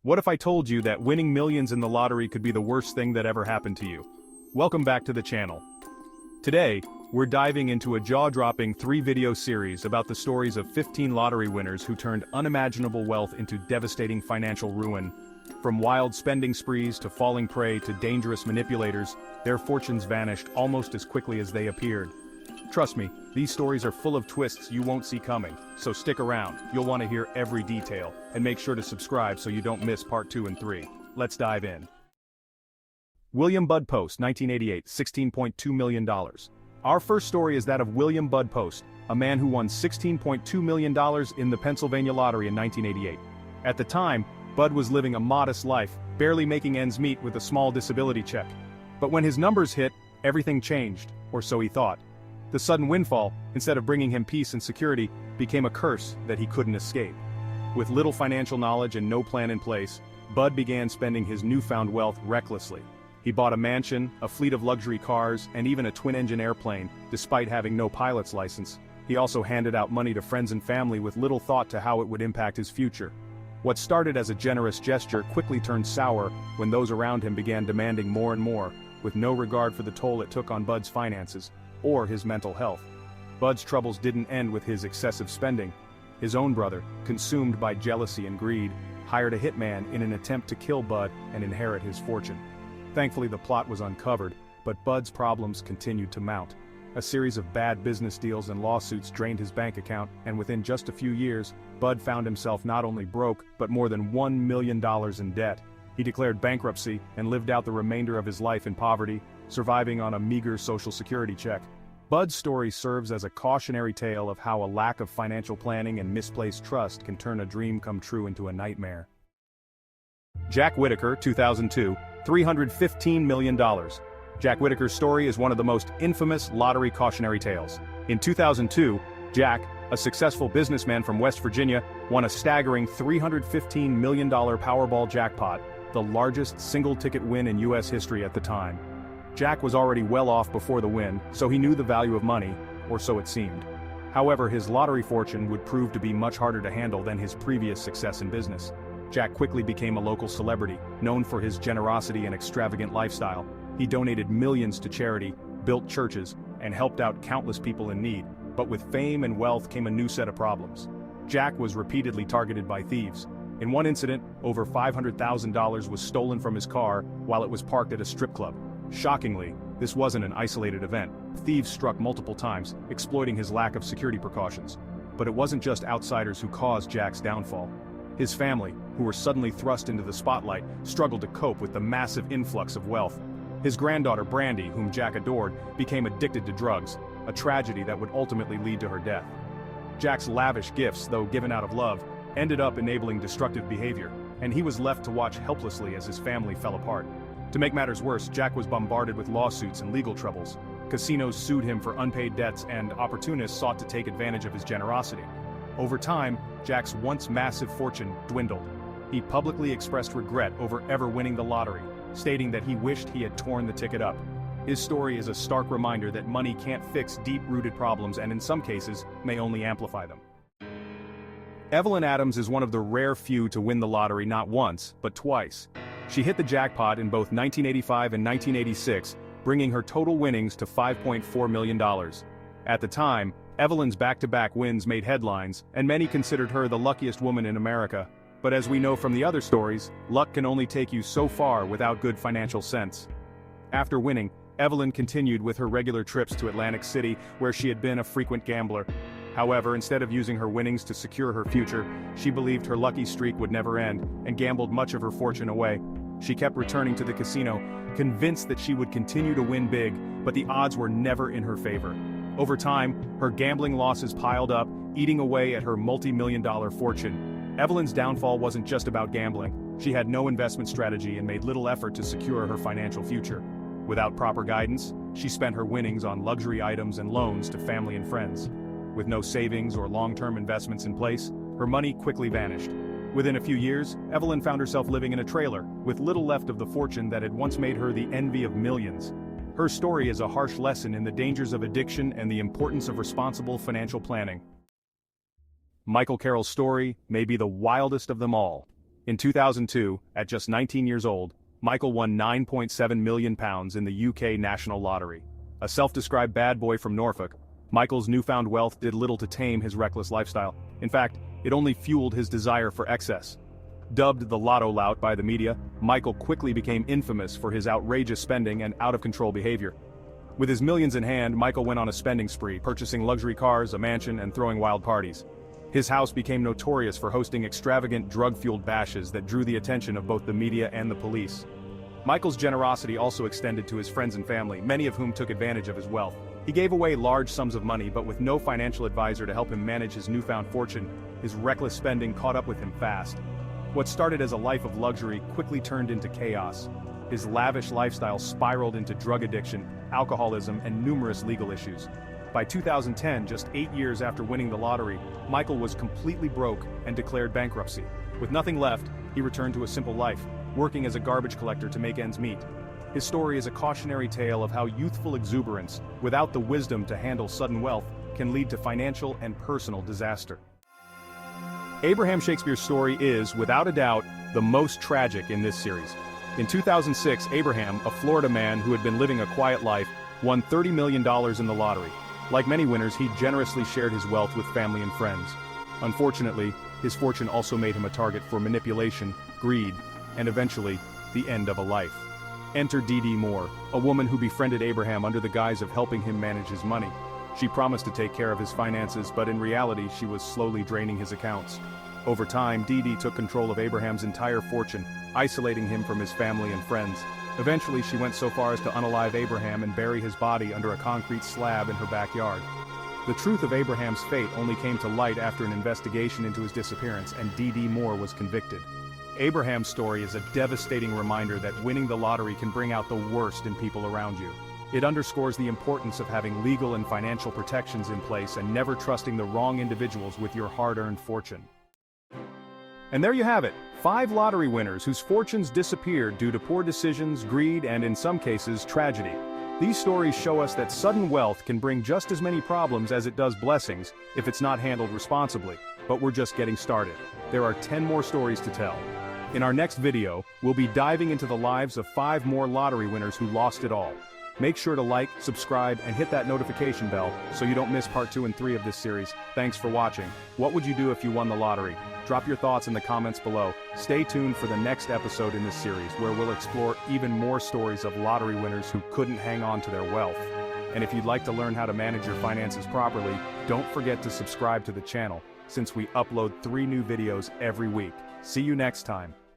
What if I told you that winning millions in the lottery could be the worst thing that ever happened to you? Welcome back to the channel. Today, we're diving into a jaw-dropping 3-video series about the stories of 15 lottery winners who turned unimaginable wealth into devastating financial ruin. From wild spending sprees to falling prey to dangerous manipulators, their fortunes vanished almost as quickly as they appeared. Trust me, these stories are full of twists you won't see coming, so stick around, you'll want to hear every detail, and make sure to subscribe so you don't miss part 2 and 3. Let's dive in. William Budd Post, 1988, $16.2 million. Our first story is that of William Budd Post, a man who won $16.2 million in the Pennsylvania lottery in 1988. At the time, Budd was living a modest life, barely making ends meet with a small disability check. But when his numbers hit, everything changed, or so he thought. The sudden windfall, instead of bringing him peace and security, became a curse that he couldn't escape. With little financial knowledge and no plan in place, Budd began spending his newfound wealth recklessly. He bought a mansion, a fleet of luxury cars, and even a twin-engine airplane, despite having no pilot's license. He also handed out money to friends and family with little thought to how it would impact his future. What started as a generous gesture quickly turned sour when those around him began demanding more and more, with no regard for the toll it took on Budd's finances or his mental health. Budd's troubles didn't end with his excessive spending. His own brother, consumed by jealousy and greed, hired a hitman in an attempt to kill Budd and inherit his fortune. Thankfully, the plot was uncovered, but Budd's problems continued to mount. A series of bad business deals and lawsuits drained his bank account, and within just a few years, Budd found himself not only broke, but more than $1 million in debt. He declared bankruptcy and lived out the remainder of his life in poverty, surviving on a meager Social Security check. Budd's story serves as a cautionary tale of how a lack of financial planning and misplaced trust can turn a dream come true into a nightmare. Jack Whittaker, 2002, $315 million. Jack Whittaker's story is one of the most infamous lottery cautionary tales. In 2002, Jack, a successful businessman from West Virginia, won a staggering $315 million Powerball jackpot, the largest single-ticket win in U.S. history at the time. Jack was already well off before the win, so he knew the value of money, or so it seemed. However, his lottery fortune would prove to be much harder to handle than his previous success in business. Jack quickly became a local celebrity, known for his generosity and extravagant lifestyle. He donated millions to charity, built churches, and helped out countless people in need. But with fame and wealth came a new set of problems. Jack was repeatedly targeted by thieves. In one incident, over $500,000 was stolen from his car while it was parked at a strip club. Shockingly, this wasn't an isolated event. Thieves struck multiple times, exploiting his lack of security precautions. But it wasn't just outsiders who caused Jack's downfall. His family, who were suddenly thrust into the spotlight, struggled to cope with the massive influx of wealth. His granddaughter Brandy, whom Jack adored, became addicted to drugs, a tragedy that would ultimately lead to her death. Jack's lavish gifts, though given out of love, ended up enabling destructive behavior, and he was left to watch helplessly as his family fell apart. To make matters worse, Jack was bombarded with lawsuits and legal troubles. Casinos sued him for unpaid debts, and opportunists sought to take advantage of his generosity. Over time, Jack's once massive fortune dwindled. He publicly expressed regret over ever winning the lottery, stating that he wished he had torn the ticket up. His story is a stark reminder that money can't fix deep-rooted problems and in some cases, may only amplify them. Evelyn Adams is one of the rare few to win the lottery not once, but twice. She hit the jackpot in both 1985 and 1986, bringing her total winnings to $5.4 million. At the time, Evelyn's back-to-back wins made headlines, and many considered her the luckiest woman in America. But as we know from the other stories, luck can only take you so far without good financial sense. After winning, Evelyn continued with her regular trips to Atlantic City, where she had been a frequent gambler. However, instead of using her winnings to secure her future, she believed her lucky streak would never end, and gambled much of her fortune away. She kept returning to the casino, convinced that she would continue to win big, but the odds were never in her favor. Over time, her gambling losses piled up, eating away at her multi-million-dollar fortune. Evelyn's downfall wasn't just about gambling. She had no investment strategy and made little effort to secure her financial future. Without proper guidance, she spent her winnings on luxury items and loans to family and friends. With no savings or long-term investments in place, her money quickly vanished. Within a few years, Evelyn found herself living in a trailer, with little left of the fortune that had once made her the envy of millions. Her story is a harsh lesson in the dangers of addiction and the importance of responsible financial planning. Michael Carroll's story may be the wildest of them all. In 2002, at just 19 years old, Michael won £9.7 million in the UK National Lottery. A self-described bad boy from Norfolk, Michael's newfound wealth did little to tame his reckless lifestyle. In fact, it only fueled his desire for excess. Dubbed the Lotto Lout by the media, Michael quickly became infamous for his outrageous spending and out-of-control behavior. With his millions in hand, Michael went on a spending spree, purchasing luxury cars, a mansion, and throwing wild parties. His house became notorious for hosting extravagant drug-fueled bashes that drew the attention of both the media and the police. Michael's generosity also extended to his friends and family, many of whom took advantage of his wealth. He gave away large sums of money, but with no financial advisor to help him manage his newfound fortune, his reckless spending caught up with him fast. What started as a life of luxury quickly turned into chaos. His lavish lifestyle spiraled into drug addiction, alcoholism, and numerous legal issues. By 2010, just 8 years after winning the lottery, Michael was completely broke and declared bankruptcy. With nothing left, he returned to a simple life, working as a garbage collector to make ends meet. His story is a cautionary tale of how youthful exuberance, without the wisdom to handle sudden wealth, can lead to financial and personal disaster. Abraham Shakespeare's story is, without a doubt, the most tragic in this series. In 2006, Abraham, a Florida man who had been living a quiet life, won $30 million in the lottery. Like many winners, he generously shared his wealth with family and friends. Unfortunately, his fortune also made him a target for manipulation, greed, and eventually, the end of a life. Enter Dee Dee Moore, a woman who befriended Abraham under the guise of helping him manage his money. She promised to take care of his finances, but in reality, she was slowly draining his accounts. Over time, Dee Dee took control of Abraham's entire fortune, isolating him from his family and friends. Eventually, she went so far as to unalive Abraham and bury his body under a concrete slab in her backyard. The truth of Abraham's fate only came to light after an investigation into his disappearance, and Dee Dee Moore was convicted. Abraham's story is a devastating reminder that winning the lottery can bring out the worst in people around you. It underscores the importance of having legal and financial protections in place and never trusting the wrong individuals with your hard-earned fortune. And there you have it, 5 lottery winners whose fortunes disappeared due to poor decisions, greed, and in some cases, tragedy. These stories show us that sudden wealth can bring just as many problems as it does blessings if it's not handled responsibly. But we're just getting started. There are 10 more stories to tell. In our next video, we'll be diving into the lives of 5 more lottery winners who lost it all. Make sure to like, subscribe, and hit that notification bell so you don't miss part 2 and 3 of this series. Thanks for watching. What would you do if you won the lottery? Drop your thoughts in the comments below. Stay tuned for the next episode in this series, where we'll explore even more stories of lottery winners who couldn't hang on to their wealth. And if you'd like to learn how to manage your finances properly, don't forget to subscribe to the channel, since we upload 3 new videos every week. See you next time.